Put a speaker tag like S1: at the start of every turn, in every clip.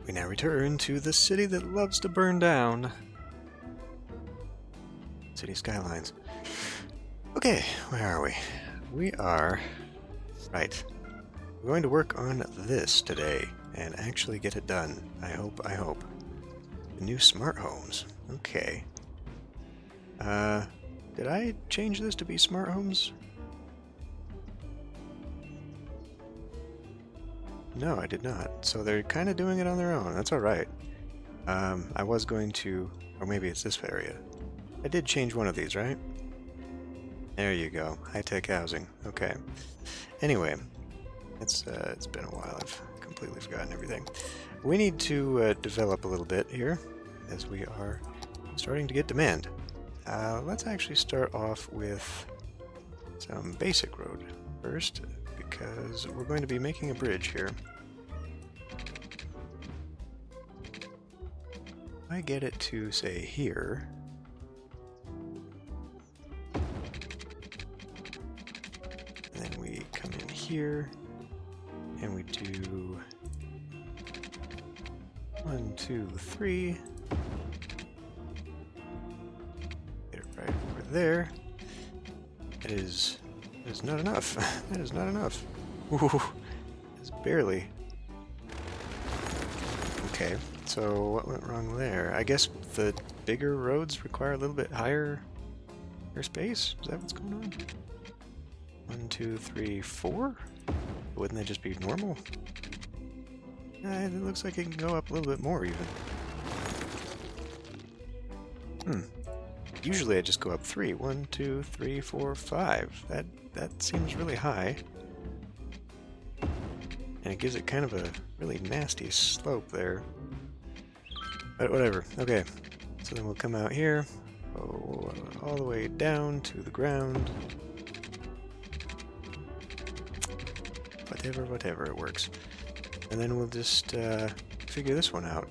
S1: We now return to the city that loves to burn down. City Skylines. Okay, where are we? We are... Right. We're going to work on this today and actually get it done. I hope. The new smart homes. Okay. Did I change this to be smart homes? No, I did not. So they're kind of doing it on their own. That's alright. I was going to... Or maybe it's this area. I did change one of these, right? There you go. High-tech housing. Okay. Anyway, it's been a while. I've completely forgotten everything. We need to develop a little bit here, as we are starting to get demand. Let's actually start off with some basic road first, because we're going to be making a bridge here. If I get it to, say, here... And then we come in here, and we do 1, 2, 3. Get it right over there. It is not enough. That is not enough. Ooh, it's barely. Okay, so what went wrong there? I guess the bigger roads require a little bit higher space? Is that what's going on? 1, 2, 3, 4? Wouldn't that just be normal? It looks like it can go up a little bit more even. Usually I just go up 3. 1, 2, 3, 4, 5. That seems really high. And it gives it kind of a really nasty slope there. But whatever. Okay. So then we'll come out here. Go all the way down to the ground. Whatever, it works. And then we'll just figure this one out.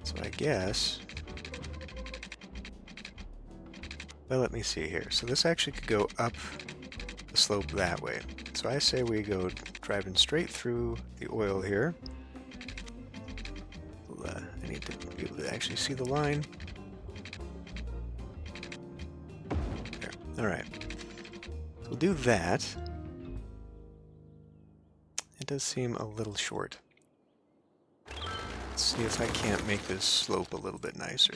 S1: So I guess... Well, let me see here. So this actually could go up the slope that way. So I say we go driving straight through the oil here. I need to be able to actually see the line. There. Alright. We'll do that. It does seem a little short. Let's see if I can't make this slope a little bit nicer.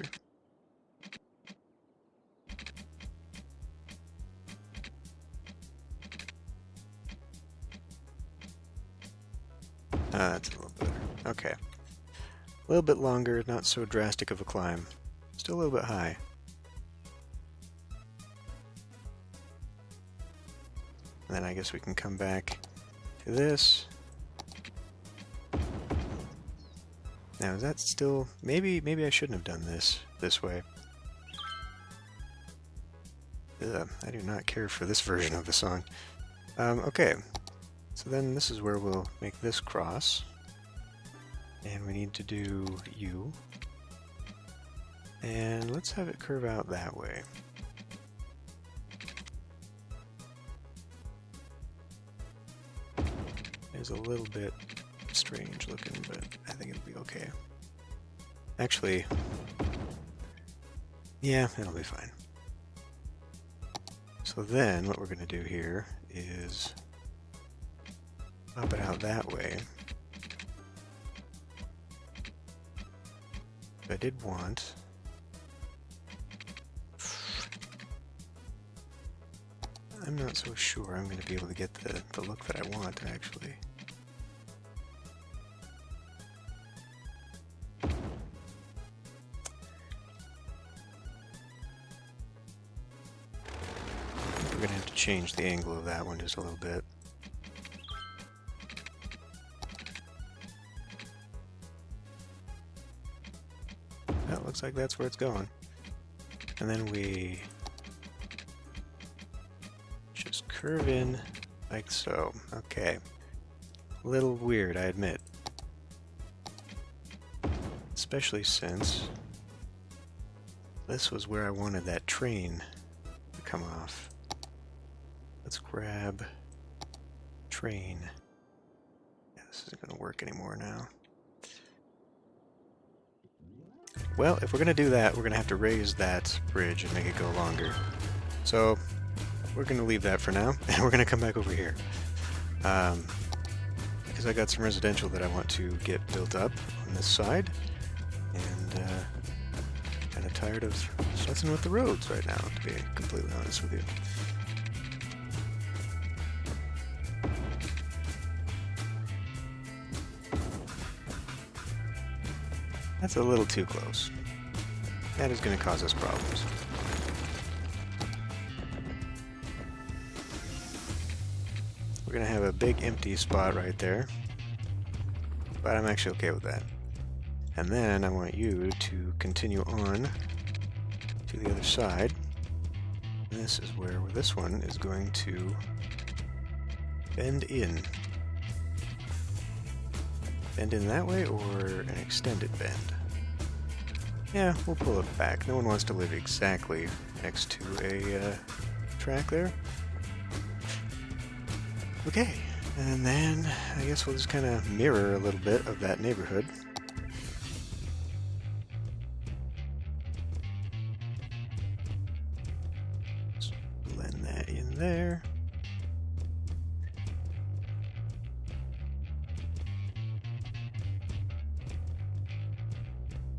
S1: That's a little better. Okay. A little bit longer, not so drastic of a climb. Still a little bit high. And then I guess we can come back to this. Now, is that still... Maybe I shouldn't have done this way. Ugh, I do not care for this version of the song. Okay. So then this is where we'll make this cross. And we need to do U. And let's have it curve out that way. It's a little bit strange looking, but I think it'll be okay. Actually, yeah, it'll be fine. So then what we're going to do here is pop it out that way. I did want... I'm not so sure I'm going to be able to get the look that I want, actually. We're going to have to change the angle of that one just a little bit. That looks like that's where it's going. And then we just curve in like so. Okay. A little weird, I admit. Especially since this was where I wanted that train to come off. Let's grab train. Yeah, this is work anymore now. Well, if we're going to do that, we're going to have to raise that bridge and make it go longer. So we're going to leave that for now, and we're going to come back over here. Because I got some residential that I want to get built up on this side, and kind of tired of fussing with the roads right now, to be completely honest with you. That's a little too close. That is going to cause us problems. We're going to have a big empty spot right there, but I'm actually okay with that. And then I want you to continue on to the other side. This is where this one is going to bend in. Bend in that way, or an extended bend? Yeah, we'll pull it back. No one wants to live exactly next to a track there. Okay, and then I guess we'll just kind of mirror a little bit of that neighborhood. Just blend that in there.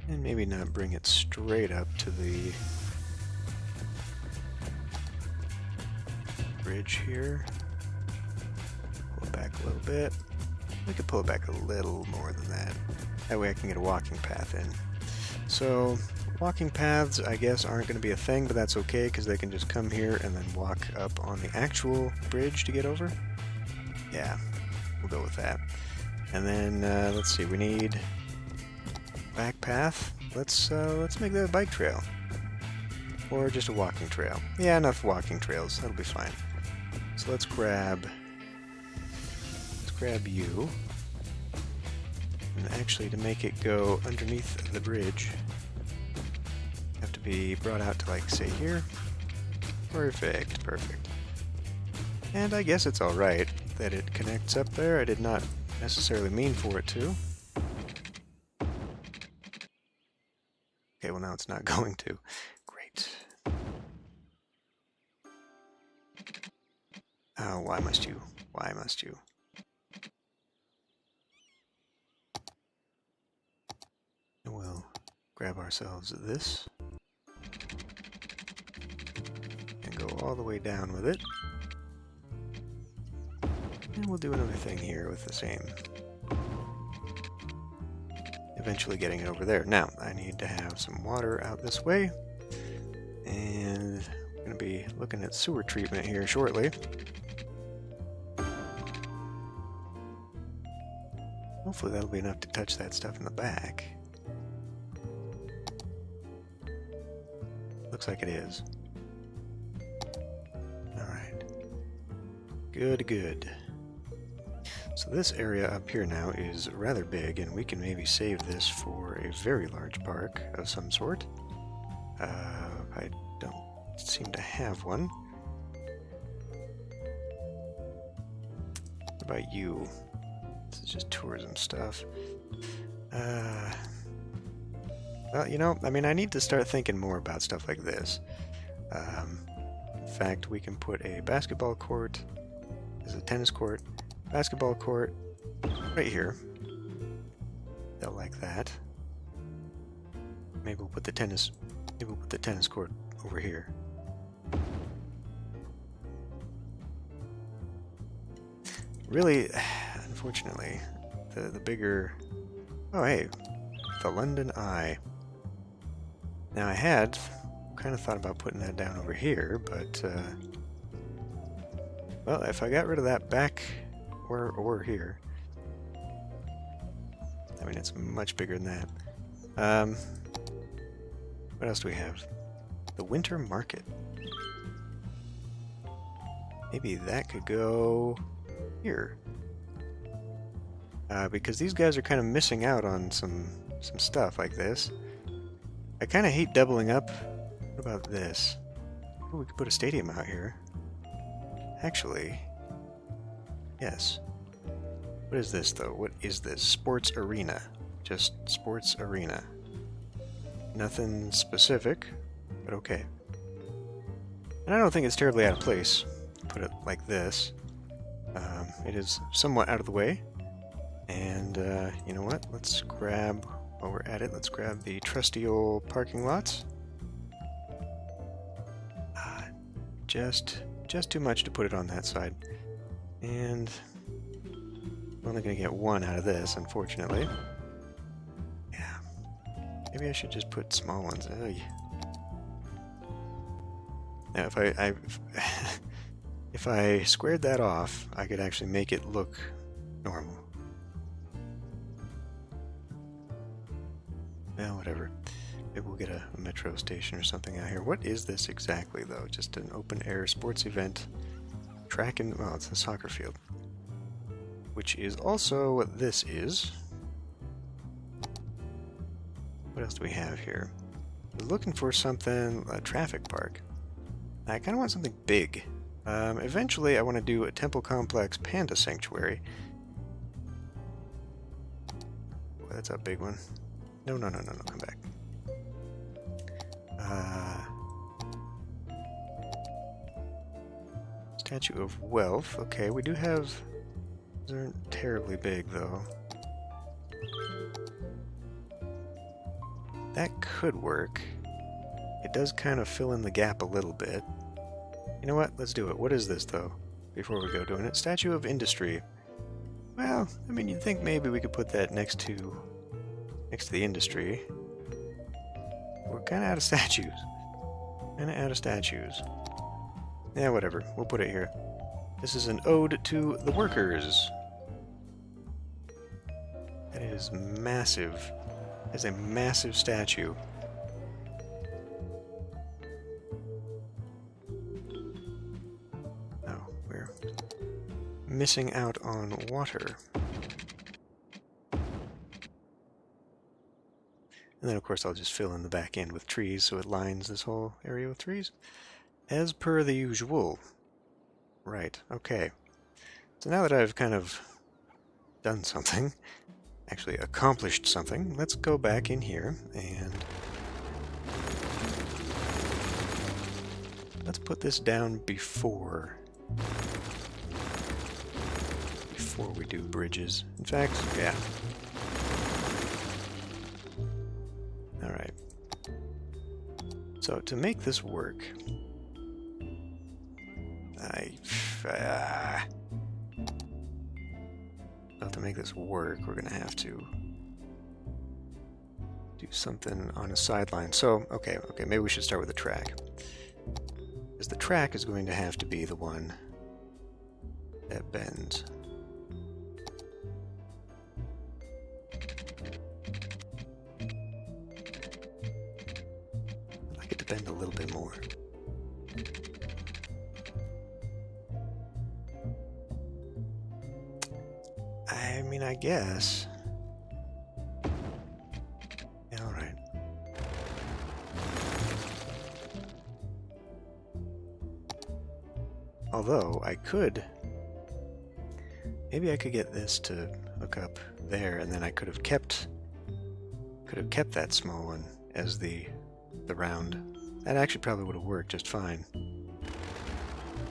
S1: And maybe not bring it straight up to the bridge here. Pull it back a little bit. We could pull it back a little more than that. That way I can get a walking path in. So, walking paths, I guess, aren't going to be a thing, but that's okay, because they can just come here and then walk up on the actual bridge to get over. Yeah, we'll go with that. And then, let's see, we need back path. Let's make that a bike trail. Or just a walking trail. Yeah, enough walking trails. That'll be fine. So let's grab you. And actually, to make it go underneath the bridge, have to be brought out to, like, say here. Perfect, perfect. And I guess it's alright that it connects up there. I did not necessarily mean for it to. Okay, well now it's not going to. Great. Oh, why must you? Why must you? And we'll grab ourselves this. And go all the way down with it. And we'll do another thing here with the same. Eventually getting it over there. Now, I need to have some water out this way. And we're going to be looking at sewer treatment here shortly. Hopefully that'll be enough to touch that stuff in the back. Looks like it is. Alright. Good, good. So this area up here now is rather big, and we can maybe save this for a very large park of some sort. I don't seem to have one. What about you? This is just tourism stuff. Well, you know, I mean, I need to start thinking more about stuff like this. In fact, we can put a basketball court, there's a tennis court, basketball court right here. They'll like that. Maybe we'll put the tennis court over here. Really, unfortunately, the bigger... Oh, hey, the London Eye. Now, I had kind of thought about putting that down over here, but, well, if I got rid of that back or here, I mean, it's much bigger than that. What else do we have? The Winter Market. Maybe that could go here. Because these guys are kind of missing out on some stuff like this. I kind of hate doubling up. What about this? Oh, we could put a stadium out here. Actually, yes. What is this, though? What is this? Sports arena. Just sports arena. Nothing specific, but okay. And I don't think it's terribly out of place. Put it like this. It is somewhat out of the way. And you know what? Let's grab, while we're at it, let's grab the trusty old parking lots. Just too much to put it on that side. And I'm only going to get one out of this, unfortunately. Yeah. Maybe I should just put small ones. Ugh. Now, if I if I squared that off, I could actually make it look normal. Well, whatever. Maybe we'll get a metro station or something out here. What is this exactly, though? Just an open-air sports event. Track and... well, it's a soccer field. Which is also what this is. What else do we have here? I was looking for something... a traffic park. I kind of want something big. Eventually, I want to do a temple complex panda sanctuary. Boy, that's a big one. No, come back. Statue of Wealth. Okay, we do have... these aren't terribly big, though. That could work. It does kind of fill in the gap a little bit. You know what? Let's do it. What is this, though? Before we go doing it. Statue of Industry. Well, I mean, you'd think maybe we could put that next to the industry. We're kind of out of statues. Yeah, whatever. We'll put it here. This is an ode to the workers. That is massive. That is a massive statue. Oh, we're missing out on water. And then, of course, I'll just fill in the back end with trees so it lines this whole area with trees. As per the usual. Right, okay. So now that I've kind of done something, actually accomplished something, let's go back in here and let's put this down before we do bridges. In fact, yeah. Alright. So to make this work, well, to make this work, we're going to have to do something on a sideline. So, okay, maybe we should start with the track. Because the track is going to have to be the one that bends. I'd like it to bend a little bit more. I mean, I guess. Yeah, alright. Although, I could... maybe I could get this to hook up there, and then I could have kept that small one as the round. That actually probably would have worked just fine.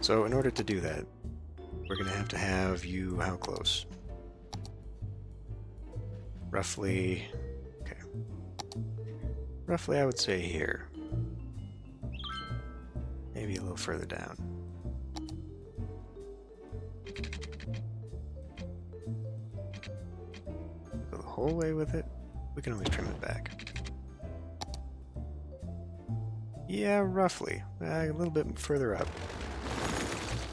S1: So, in order to do that, we're going to have you... how close? Roughly, okay. Roughly, I would say here. Maybe a little further down. Go the whole way with it. We can always trim it back. Yeah, roughly. A little bit further up.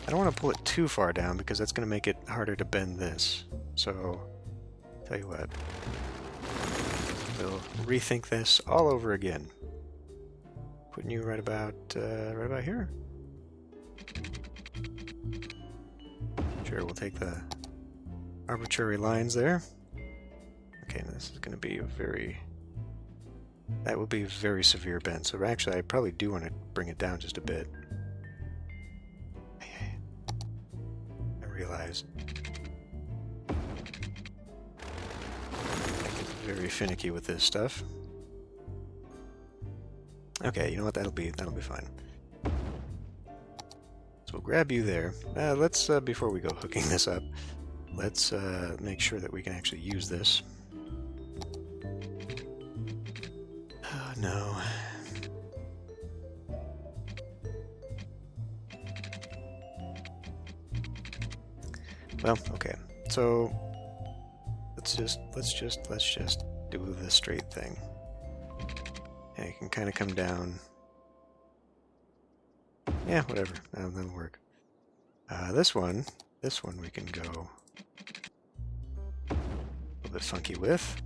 S1: I don't want to pull it too far down because that's going to make it harder to bend this. So... tell you what, we'll rethink this all over again. Putting you right about here. Sure, we'll take the arbitrary lines there. Okay, now this is going to be a very... that will be a very severe bend. So actually, I probably do want to bring it down just a bit. I realize... very finicky with this stuff. Okay, you know what? That'll be fine. So we'll grab you there. Let's before we go hooking this up, let's make sure that we can actually use this. Oh no. Well, okay. So let's just do the straight thing. And it can kind of come down. Yeah, whatever. That'll work. This one we can go a little bit funky with.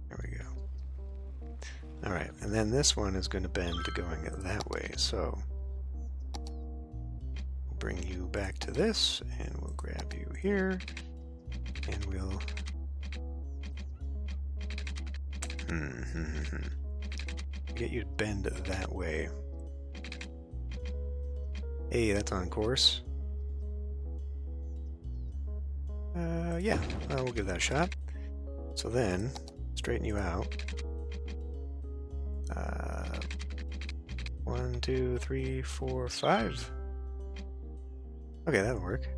S1: There we go. Alright, and then this one is going to bend to going that way, so we'll bring you back to this, and we'll grab you here, and we'll get you to bend that way. Hey, that's on course. Yeah, we'll give that a shot. So then, straighten you out. 1, 2, 3, 4, 5. Okay, that'll work.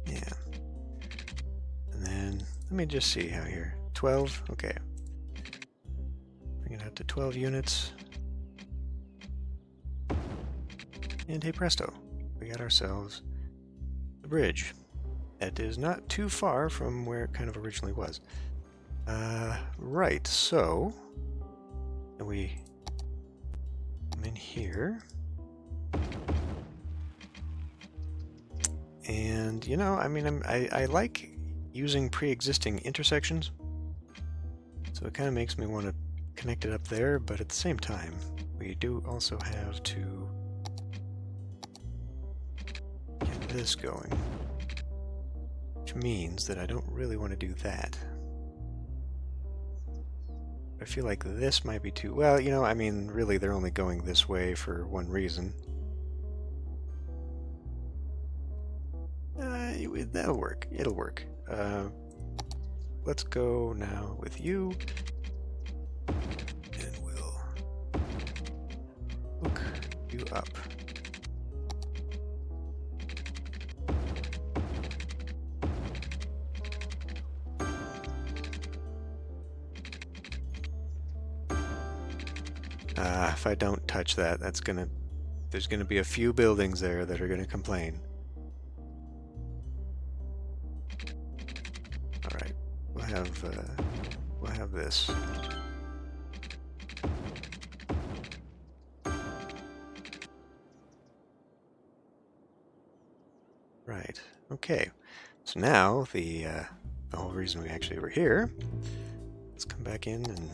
S1: Yeah. And then, let me just see how here. 12? Okay. Bring it up to 12 units. And hey presto, we got ourselves the bridge. It is not too far from where it kind of originally was. Right, so we come in here. And, you know, I mean, I like using pre-existing intersections. So it kind of makes me want to connect it up there, but at the same time, we do also have to get this going. Which means that I don't really want to do that. I feel like this might be too... Well, you know, I mean, really, they're only going this way for one reason. That'll work. It'll work. Let's go now with you. And we'll hook you up. If I don't touch that, there's gonna be a few buildings there that are gonna complain. All right, we'll have this. Right. Okay. So now the whole reason we actually were here. Let's come back in and.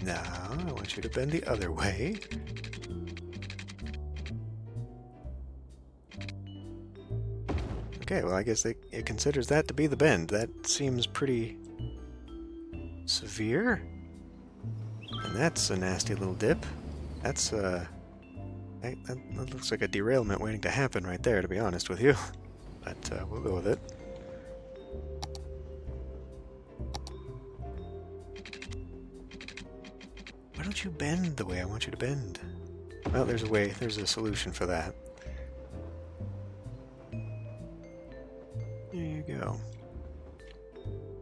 S1: Now, I want you to bend the other way. Okay, well, I guess it considers that to be the bend. That seems pretty severe. And that's a nasty little dip. That's, that looks like a derailment waiting to happen right there, to be honest with you. But we'll go with it. Why don't you bend the way I want you to bend? Well, there's a way, there's a solution for that. There you go.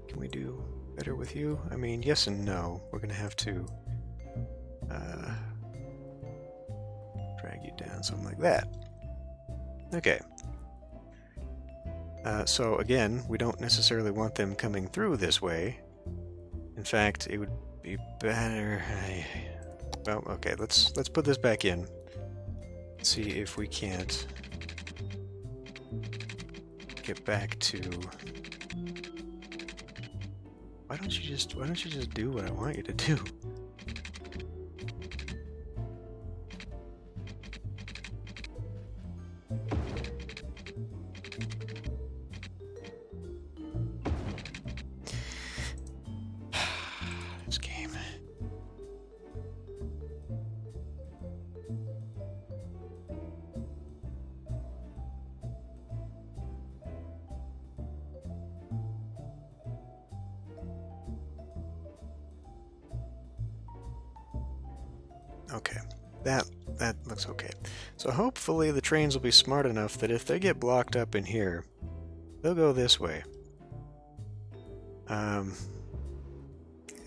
S1: Can we do better with you? I mean, yes and no. We're gonna have to drag you down, something like that. Okay. So again, we don't necessarily want them coming through this way. In fact, it would be better. Well, okay, let's put this back in. See if we can't get back to. Why don't you just do what I want you to do? Okay, that looks okay. So hopefully the trains will be smart enough that if they get blocked up in here, they'll go this way. I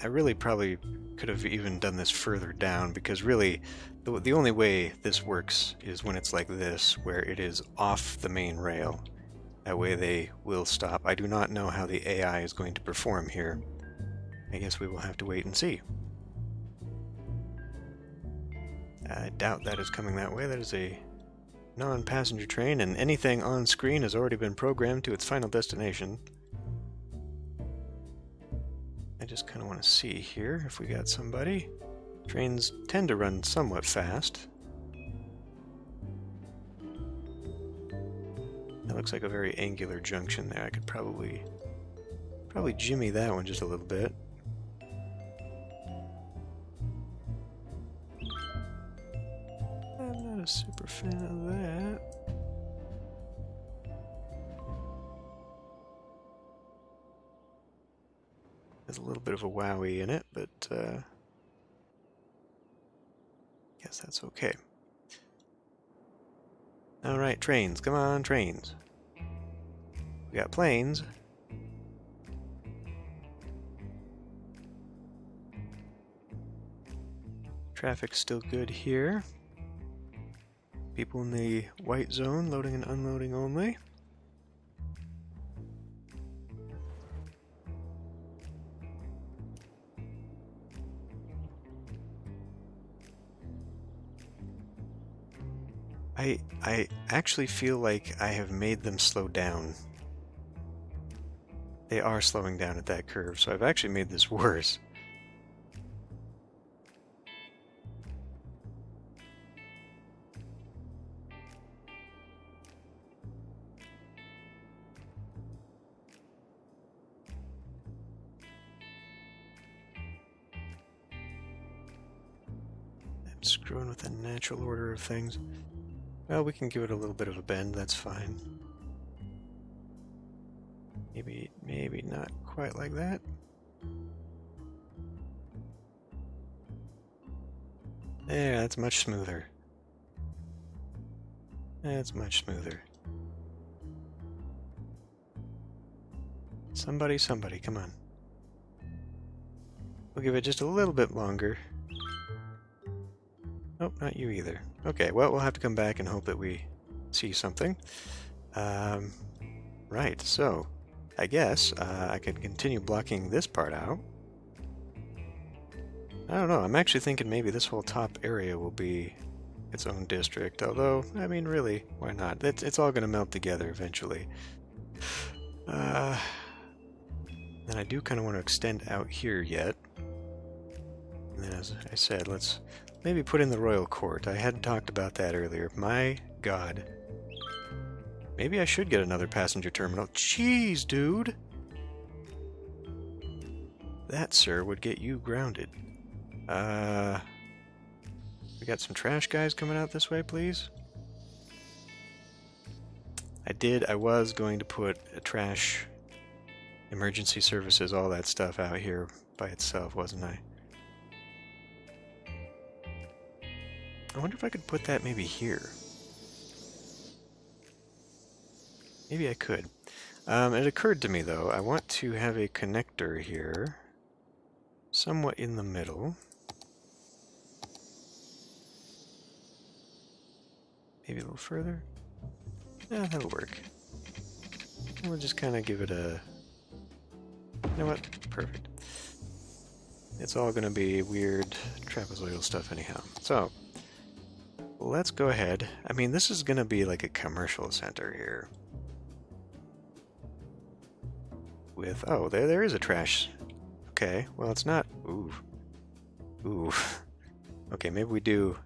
S1: really probably could have even done this further down, because really the only way this works is when it's like this, where it is off the main rail. That way they will stop. I do not know how the AI is going to perform here. I guess we will have to wait and see. I doubt that is coming that way. That is a non-passenger train, and anything on screen has already been programmed to its final destination. I just kind of want to see here if we got somebody. Trains tend to run somewhat fast. That looks like a very angular junction there. I could probably jimmy that one just a little bit. I'm not a super fan of that. There's a little bit of a wowie in it, but guess that's okay. Alright, trains. Come on, trains. We got planes. Traffic's still good here. People in the white zone, loading and unloading only. I actually feel like I have made them slow down. They are slowing down at that curve, so I've actually made this worse. I'm screwing with the natural order of things. Well, we can give it a little bit of a bend, that's fine. Maybe not quite like that. There, that's much smoother. That's much smoother. Somebody, come on. We'll give it just a little bit longer. Nope, not you either. Okay, well, we'll have to come back and hope that we see something. Right, so I guess I could continue blocking this part out. I don't know, I'm actually thinking maybe this whole top area will be its own district, although, I mean, really, why not? It's all going to melt together eventually. Then I do kind of want to extend out here yet. And then, as I said, let's maybe put in the Royal Court. I had talked about that earlier. My God. Maybe I should get another passenger terminal. Jeez, dude! That, sir, would get you grounded. We got some trash guys coming out this way, please? I was going to put a trash, emergency services, all that stuff out here by itself, wasn't I? I wonder if I could put that maybe here. Maybe I could. It occurred to me, though, I want to have a connector here, somewhat in the middle. Maybe a little further? Yeah, that'll work. We'll just kind of give it a... You know what? Perfect. It's all going to be weird trapezoidal stuff anyhow. So, let's go ahead. I mean, this is going to be like a commercial center here. With... Oh, there is a trash. Okay, well, it's not... Ooh. Ooh. Okay, maybe we do...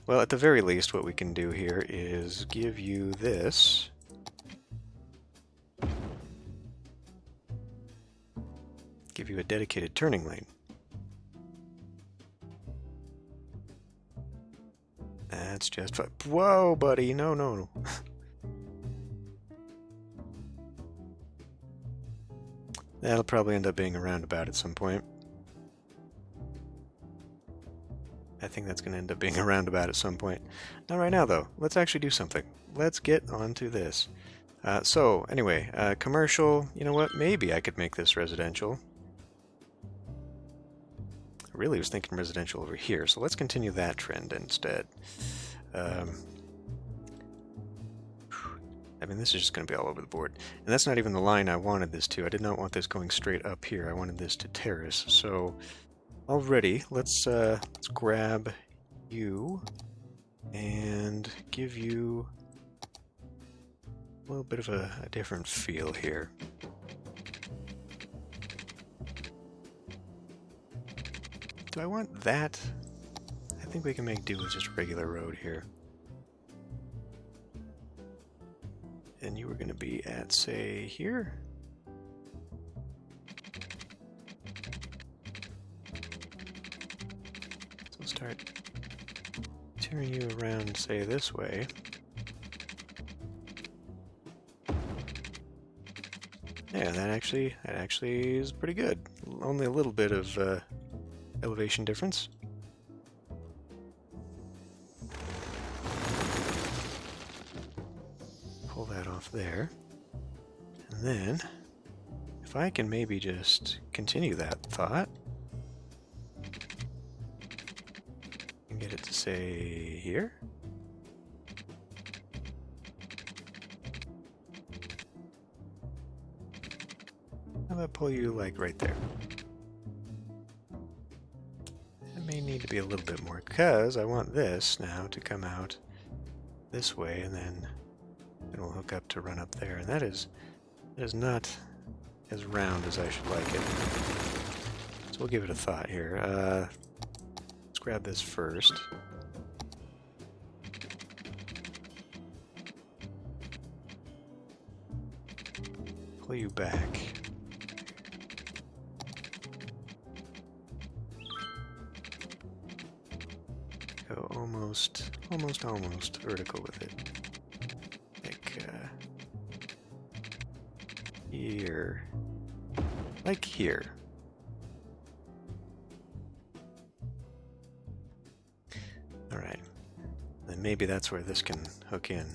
S1: Well, at the very least, what we can do here is give you this. Give you a dedicated turning lane. That's just fine. Whoa, buddy, no. That'll probably end up being a roundabout at some point. I think that's going to end up being a roundabout at some point. Not right now, though. Let's actually do something. Let's get on to this. So, anyway, commercial, you know what? Maybe I could make this residential. I really was thinking residential over here, so let's continue that trend instead. I mean, this is just going to be all over the board. And that's not even the line I wanted this to. I did not want this going straight up here. I wanted this to terrace. So, already, let's grab you and give you a little bit of a different feel here. Do I want that? I think we can make do with just a regular road here. And you were going to be at, say, here? So start turning you around, say, this way. Yeah, that actually is pretty good. Only a little bit of elevation difference. Pull that off there. And then, if I can maybe just continue that thought and get it to say here. How about pull you like right there? It may need to be a little bit more because I want this now to come out this way and then it'll hook up to run up there, and that is not as round as I should like it. So we'll give it a thought here. Let's grab this first. Pull you back. Go almost vertical with it. Here. Like here. Alright. Then maybe that's where this can hook in.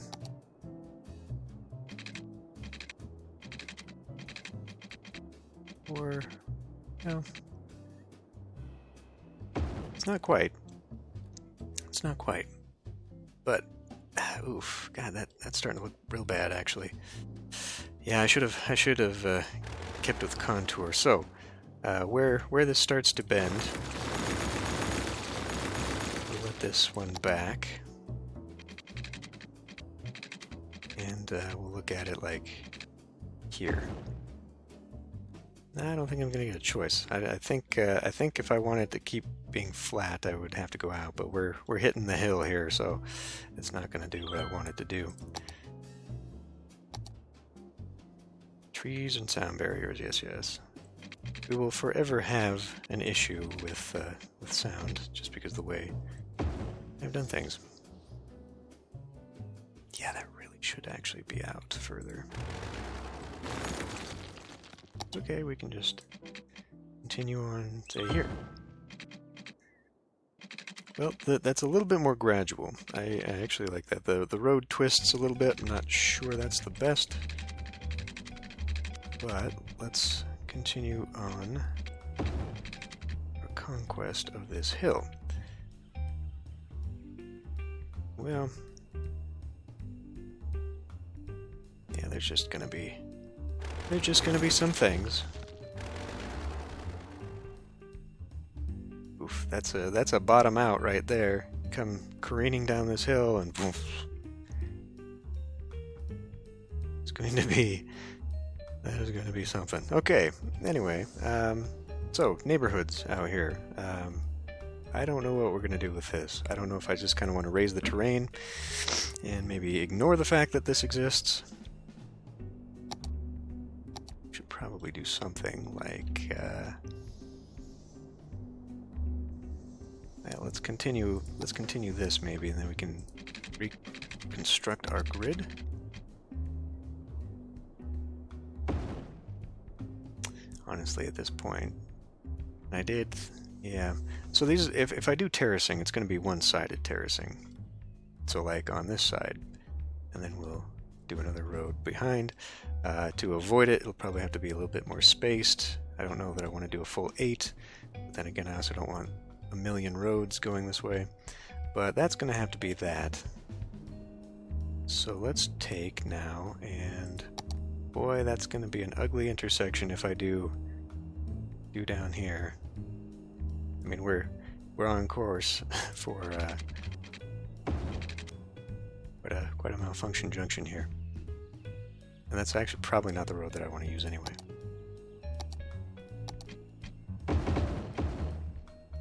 S1: Or, no. It's not quite. It's not quite. But, oof, God, that's starting to look real bad, actually. Yeah, I should have kept with contour. So, where this starts to bend, we'll let this one back, and we'll look at it like here. I don't think I'm gonna get a choice. I think if I wanted to keep being flat, I would have to go out. But we're hitting the hill here, so it's not gonna do what I wanted to do. Trees and sound barriers, yes. We will forever have an issue with sound, just because of the way I've done things. Yeah, that really should actually be out further. Okay, we can just continue on, say, here. Well, that's a little bit more gradual. I actually like that. The road twists a little bit. I'm not sure that's the best. But let's continue on our conquest of this hill. Well, yeah, there's just gonna be some things. Oof, that's a bottom out right there. Come careening down this hill and poof. It's going to be. That is going to be something. Okay, anyway, so neighborhoods out here. I don't know what we're going to do with this. I don't know if I just kind of want to raise the terrain and maybe ignore the fact that this exists. Should probably do something like, yeah, let's continue this maybe, and then we can reconstruct our grid. Honestly, at this point, I did Yeah. So these, if I do terracing, it's going to be one-sided terracing. So like on this side, and then we'll do another road behind. To avoid it, it'll probably have to be a little bit more spaced. I don't know that I want to do a full 8, but then again, I also don't want a million roads going this way. But that's going to have to be that. So let's take now, and boy, that's going to be an ugly intersection if I do down here. I mean, we're on course for quite a malfunction junction here. And that's actually probably not the road that I want to use anyway.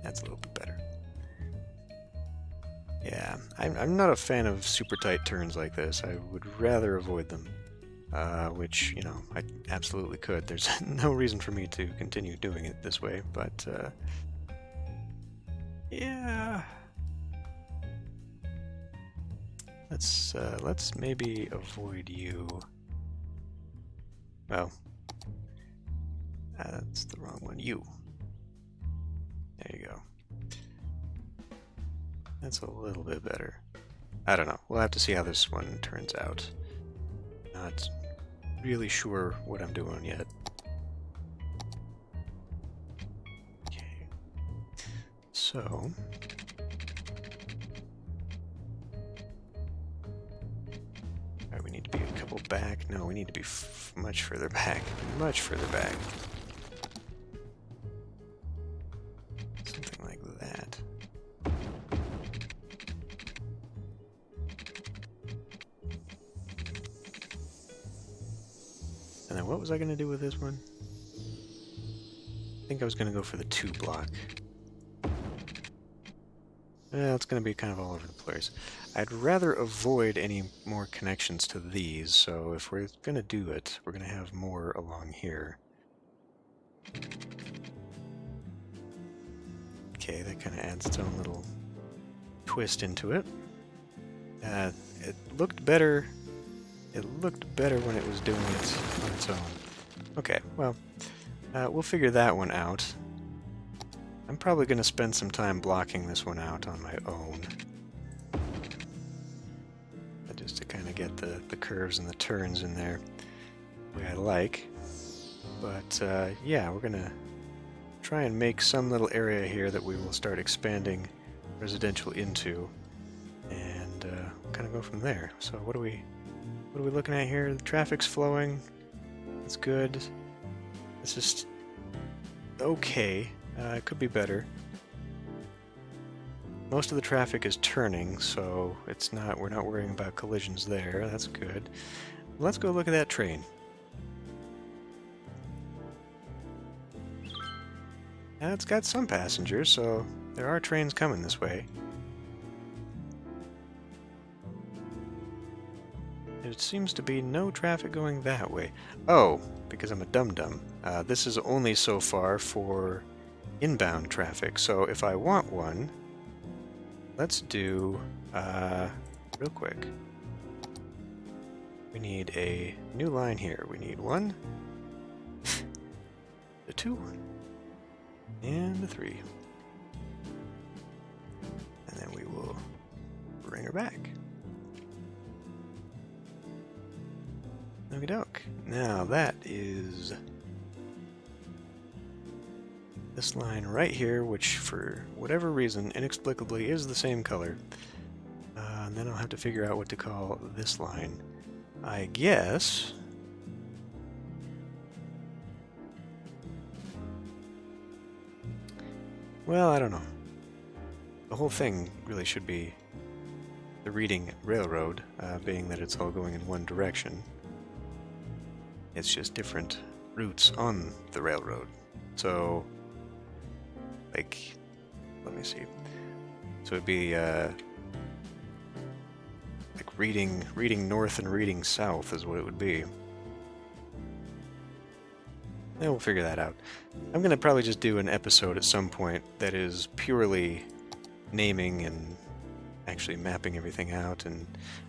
S1: That's a little bit better. Yeah, I'm not a fan of super tight turns like this. I would rather avoid them. Which, you know, I absolutely could. There's no reason for me to continue doing it this way, but yeah. Let's maybe avoid you. Well, that's the wrong one. You. There you go. That's a little bit better. I don't know. We'll have to see how this one turns out. Not really sure what I'm doing yet. Okay. So... we need to be a couple back. No, we need to be much further back. Much further back. Something like that. And then what was I going to do with this one? I think I was going to go for the 2 block. It's going to be kind of all over the place. I'd rather avoid any more connections to these, so if we're going to do it, we're going to have more along here. Okay, that kind of adds its own little twist into it. It looked better. It looked better when it was doing it on its own. Okay, well, we'll figure that one out. I'm probably going to spend some time blocking this one out on my own. Just to kind of get the curves and the turns in there the way I like. But yeah, we're going to try and make some little area here that we will start expanding residential into, and kind of go from there. So what are we looking at here? The traffic's flowing. That's good. It's just okay. It could be better. Most of the traffic is turning, so we're not worrying about collisions there. That's good. Let's go look at that train. And it's got some passengers, so there are trains coming this way. There seems to be no traffic going that way. Oh, because I'm a dum-dum. This is only so far for inbound traffic, so if I want one, let's do, real quick. We need a new line here. We need 1, a 2, and a 3. And then we will bring her back. Okie doke. Now that is this line right here, which for whatever reason, inexplicably, is the same color. And then I'll have to figure out what to call this line. I guess... well, I don't know. The whole thing really should be the Reading Railroad, being that it's all going in one direction. It's just different routes on the railroad. So, like, let me see. So it'd be like reading north and reading south is what it would be. Yeah, we'll figure that out. I'm gonna probably just do an episode at some point that is purely naming and actually mapping everything out. And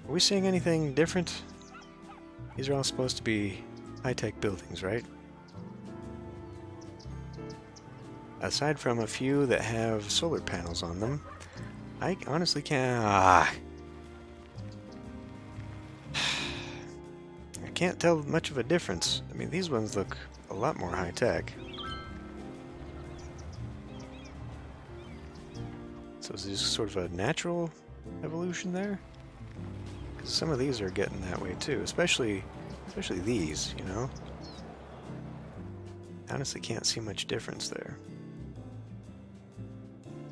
S1: are we seeing anything different? These are all supposed to be high-tech buildings, right? aside from a few that have solar panels on them, I honestly can't... I can't tell much of a difference. I mean, these ones look a lot more high-tech. So is this sort of a natural evolution there? Because some of these are getting that way too, especially these, you know? Honestly can't see much difference there.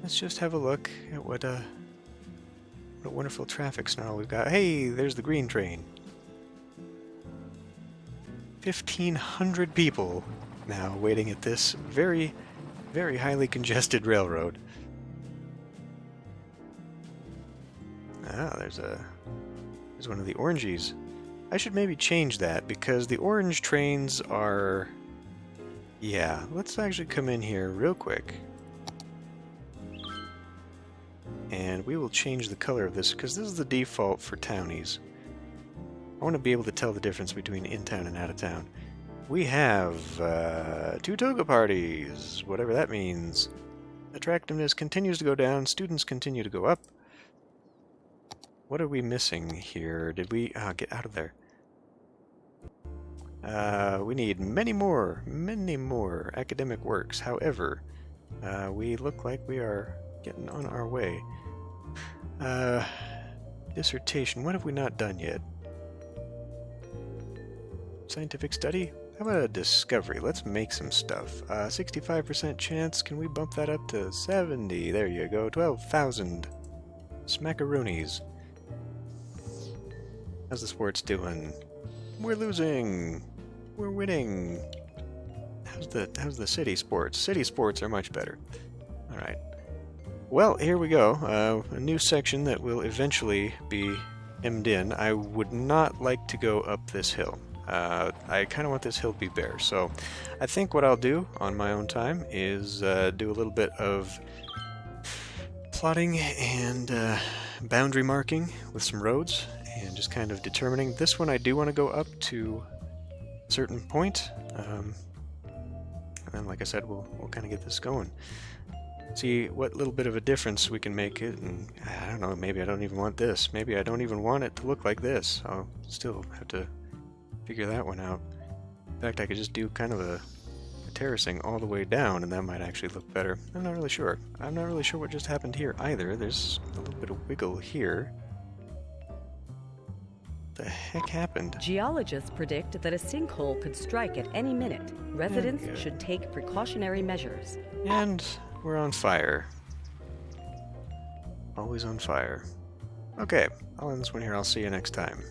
S1: Let's just have a look at what a wonderful traffic snarl we've got. Hey, there's the green train. 1,500 people now waiting at this very, very highly congested railroad. Ah, there's one of the orangies. I should maybe change that because the orange trains are... Yeah, let's actually come in here real quick. And we will change the color of this because this is the default for townies. I want to be able to tell the difference between in-town and out-of-town. We have 2 toga parties, whatever that means. Attractiveness continues to go down, students continue to go up. What are we missing here? Did we... get out of there. We need many more academic works. However, we look like we are getting on our way. Dissertation, what have we not done yet? Scientific study? How about a discovery? Let's make some stuff. 65% chance, can we bump that up to 70? There you go, 12,000. Smackaroonies. How's the sports doing? We're losing. We're winning. How's the city sports? City sports are much better. All right. Well, here we go. A new section that will eventually be hemmed in. I would not like to go up this hill. I kind of want this hill to be bare. So I think what I'll do on my own time is do a little bit of plotting and boundary marking with some roads. And just kind of determining this one I do want to go up to a certain point. And then, like I said, we'll kind of get this going. See what little bit of a difference we can make it, and I don't know, maybe I don't even want this. Maybe I don't even want it to look like this. I'll still have to figure that one out. In fact, I could just do kind of a terracing all the way down, and that might actually look better. I'm not really sure. I'm not really sure what just happened here either. There's a little bit of wiggle here. The heck happened?
S2: Geologists predict that a sinkhole could strike at any minute. Residents should take precautionary measures.
S1: And we're on fire. Always on fire. Okay, I'll end this one here. I'll see you next time.